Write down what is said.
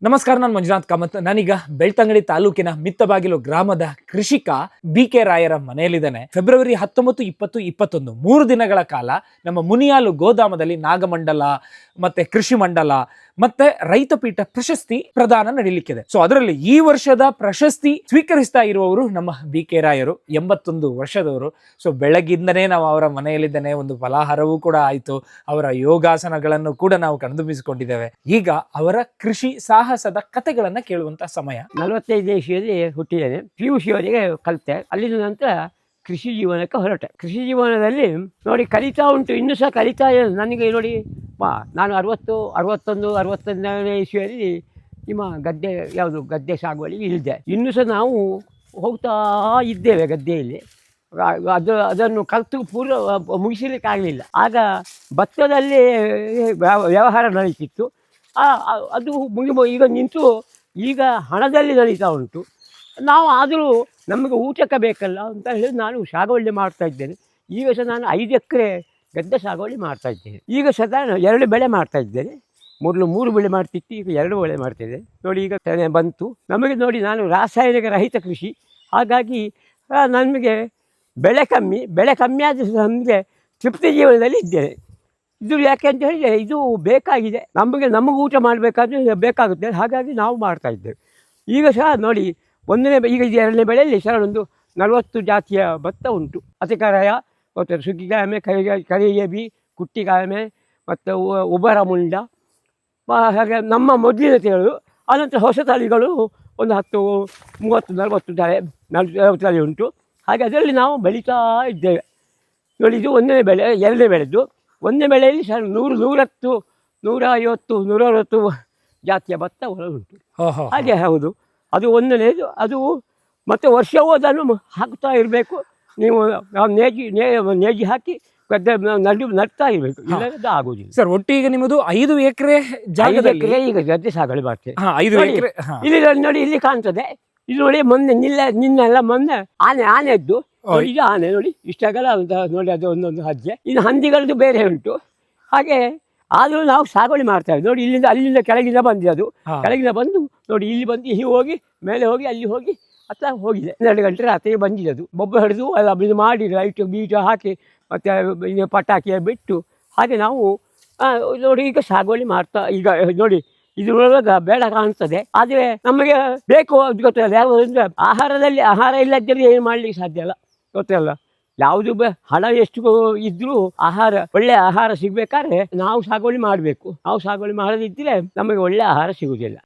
ನಮಸ್ಕಾರ, ನಾನು ಮಂಜುನಾಥ್ ಕಾಮತ್. ನಾನೀಗ ಬೆಳ್ತಂಗಡಿ ತಾಲೂಕಿನ ಮಿತ್ತಬಾಗಿಲು ಗ್ರಾಮದ ಕೃಷಿಕ ಬಿ.ಕೆ. ರಾಯರ ಮನೆಯಲ್ಲಿದ್ದೇನೆ. ಫೆಬ್ರವರಿ 19, 20, 21 3 ದಿನಗಳ ಕಾಲ ನಮ್ಮ ಮುನಿಯಾಲು ಗೋದಾಮದಲ್ಲಿ ನಾಗಮಂಡಲ ಮತ್ತೆ ಕೃಷಿ ಮಂಡಲ ಮತ್ತೆ ರೈತಪೀಠ ಪ್ರಶಸ್ತಿ ಪ್ರದಾನ ನಡೀಲಿಕ್ಕಿದೆ. ಸೊ ಅದರಲ್ಲಿ ಈ ವರ್ಷದ ಪ್ರಶಸ್ತಿ ಸ್ವೀಕರಿಸ್ತಾ ಇರುವವರು ನಮ್ಮ ಬಿ.ಕೆ. ರಾಯರು, 81 ವರ್ಷದವರು. ಸೊ ಬೆಳಗ್ಗಿಂದನೇ ನಾವು ಅವರ ಮನೆಯಲ್ಲಿದ್ದೇನೆ. ಒಂದು ಫಲಾಹಾರವೂ ಕೂಡ ಆಯ್ತು, ಅವರ ಯೋಗಾಸನಗಳನ್ನು ಕೂಡ ನಾವು ಕಣ್ತುಂಬಿಸಿಕೊಂಡಿದ್ದೇವೆ. ಈಗ ಅವರ ಕೃಷಿ ಸಾಹಸದ ಕಥೆಗಳನ್ನ ಕೇಳುವಂತ ಸಮಯ. 45 ಇಸ್ವಿಯಲ್ಲಿ ಹುಟ್ಟಿದ್ದೇನೆ. PUC ವರೆಗೆ ಕಲಿತೆ. ಅಲ್ಲಿನ ನಂತರ ಕೃಷಿ ಜೀವನಕ್ಕೆ ಹೊರಟೆ. ಕೃಷಿ ಜೀವನದಲ್ಲಿ ನೋಡಿ ಕಲಿತಾ ಉಂಟು, ಇನ್ನೂ ಸಹ ಕಲಿತಾ ನನಗೆ ನೋಡಿ ನಾನು 61, 61ನೇ ಇಸ್ವಿಯಲ್ಲಿ ನಿಮ್ಮ ಗದ್ದೆ ಸಾಗುವಳಿಗೆ ಇಳಿದೆ. ಇನ್ನೂ ಸಹ ನಾವು ಹೋಗ್ತಾ ಇದ್ದೇವೆ ಗದ್ದೆಯಲ್ಲಿ. ಅದನ್ನು ಕಲಿತು ಮುಗಿಸಲಿಕ್ಕಾಗಲಿಲ್ಲ. ಆಗ ಭತ್ತದಲ್ಲಿ ವ್ಯವಹಾರ ನಡೀತಿತ್ತು. ಅದು ಈಗ ನಿಂತು ಈಗ ಹಣದಲ್ಲಿ ನಡೀತಾ ಉಂಟು. ನಾವು ಆದರೂ ನಮಗೆ ಊಟಕ್ಕೆ ಬೇಕಲ್ಲ ಅಂತ ಹೇಳಿ ನಾನು ಸಾಗುವಳಿ ಮಾಡ್ತಾಯಿದ್ದೇನೆ. ಈಗ ಸಹ ನಾನು 5 ಎಕರೆ ಗದ್ದೆ ಸಾಗುವಳಿ ಮಾಡ್ತಾಯಿದ್ದೇನೆ. ಈಗ ಸದಾ 2 ಬೆಳೆ ಮಾಡ್ತಾಯಿದ್ದೇನೆ. ಮೊದಲು 3 ಬೆಳೆ ಮಾಡ್ತಿತ್ತು, ಈಗ 2 ಬೆಳೆ ಮಾಡ್ತಿದ್ದೆ. ನೋಡಿ ಈಗ ತೆನೆ ಬಂತು ನಮಗೆ. ನೋಡಿ ನಾನು ರಾಸಾಯನಿಕ ರಹಿತ ಕೃಷಿ, ಹಾಗಾಗಿ ನಮಗೆ ಬೆಳೆ ಕಮ್ಮಿ ಆದರೂ ನಮಗೆ ತೃಪ್ತಿ ಜೀವನದಲ್ಲಿ ಇದ್ದೇನೆ. ಇದು ಯಾಕೆ ಅಂತ ಹೇಳಿದರೆ ಇದು ಬೇಕಾಗಿದೆ ನಮಗೆ ಊಟ ಮಾಡಬೇಕಾದ್ರೆ ಬೇಕಾಗುತ್ತೆ, ಹಾಗಾಗಿ ನಾವು ಮಾಡ್ತಾಯಿದ್ದೇವೆ. ಈಗ ಸಹ ನೋಡಿ ಈಗ 2ನೇ ಬೆಳೆಯಲ್ಲಿ ಸಹ ಒಂದು 40 ಜಾತಿಯ ಭತ್ತ ಉಂಟು. ಅತಿಕಾರಾಯ ಮತ್ತು ಸುಗ್ಗಿಗಾಯಮೆ, ಕರಿಗೇಬಿ, ಕುಟ್ಟಿಗಾಯಮೆ ಮತ್ತು ಉಬರ ಮುಂಡ, ಹಾಗೆ ನಮ್ಮ ಮೊದಲಿನ ತಳಿಗಳು. ಆನಂತರ ಹೊಸ ತಳಿಗಳು ಒಂದು 10, 30, 40 ತಳಿ ಉಂಟು. ಹಾಗೆ ಅದರಲ್ಲಿ ನಾವು ಬೆಳೀತಾ ಇದ್ದೇವೆ. ನೋಡಿ ಇದು 1ನೇ ಬೆಳೆ. 2ನೇ ಬೆಳೆದು 1ನೇ ಬೆಳೆಯಲ್ಲಿ ಸಹ 100, 150, 160 ಜಾತಿಯ ಭತ್ತ ಉಂಟು. ಹಾಗೆ ಹೌದು, ಅದು 1ನೇದು. ಅದು ಮತ್ತು ವರ್ಷವೂ ಅದನ್ನು ಹಾಕ್ತಾ ಇರಬೇಕು. ನೀವು ನೇಜಿ ಹಾಕಿ ಗದ್ದೆ ನಡ್ತಾ ಇರಬೇಕು, ಇಲ್ಲದ ಆಗುವುದಿಲ್ಲ. ಸರ್, ಒಟ್ಟಿಗೆ ನಿಮ್ಮದು 5 ಎಕರೆ ಜಾಗದಲ್ಲಿ ಈಗ ಗದ್ದೆ ಸಾಗುವಳಿ ಮಾಡ್ತೇವೆ. 5 ಎಕರೆ ಇಲ್ಲಿ ನೋಡಿ, ಇಲ್ಲಿ ಕಾಣ್ತದೆ. ಇದು ನೋಡಿ ನಿನ್ನೆಲ್ಲ ಮೊನ್ನೆ ಆನೆ ಇದ್ದು ಇದು ಆನೆ ನೋಡಿ ಇಷ್ಟಾಗಲ್ಲ ಅಂತ ನೋಡಿ, ಅದು ಒಂದೊಂದು ಹೆಜ್ಜೆ. ಇನ್ನು ಹಂದಿಗಳದ್ದು ಬೇರೆ ಉಂಟು. ಹಾಗೆ ಆದರೂ ನಾವು ಸಾಗುವಳಿ ಮಾಡ್ತೇವೆ. ನೋಡಿ ಅಲ್ಲಿಂದ ಕೆಳಗಿಂದ ಬಂದಿದೆ. ಅದು ಕೆಳಗಿಂದ ಬಂದು ನೋಡಿ ಇಲ್ಲಿ ಬಂದು ಇಲ್ಲಿ ಹೋಗಿ ಮೇಲೆ ಹೋಗಿ ಅಲ್ಲಿ ಹೋಗಿ ಹತ್ತ ಹೋಗಿದೆ. 12 ಗಂಟೆ ರಾತ್ರಿ ಬಂದಿದೆ. ಅದು ಬೊಬ್ಬ ಹಿಡಿದು ಇದು ಮಾಡಿ ಲೈಟು ಬೀಜ ಹಾಕಿ ಮತ್ತು ಪಟಾಕಿ ಬಿಟ್ಟು ಹಾಗೆ ನಾವು ನೋಡಿ ಈಗ ಸಾಗುವಳಿ ಮಾಡ್ತಾ. ಈಗ ನೋಡಿ ಇದ್ರೊಳಗೆ ಬೇಡ ಕಾಣ್ತದೆ, ಆದರೆ ನಮಗೆ ಬೇಕು ಅದು ಗೊತ್ತಿಲ್ಲ. ಯಾವುದಂದ್ರೆ ಆಹಾರ ಇಲ್ಲದ್ದರೆ ಏನು ಮಾಡಲಿಕ್ಕೆ ಸಾಧ್ಯ ಅಲ್ಲ, ಗೊತ್ತಿಲ್ಲ. ಯಾವುದು ಹಣ ಎಷ್ಟು ಇದ್ದರೂ ಒಳ್ಳೆ ಆಹಾರ ಸಿಗಬೇಕಾದ್ರೆ ನಾವು ಸಾಗುವಳಿ ಮಾಡಬೇಕು. ನಾವು ಸಾಗುವಳಿ ಮಾಡದಿದ್ದರೆ ನಮಗೆ ಒಳ್ಳೆ ಆಹಾರ ಸಿಗುವುದಿಲ್ಲ.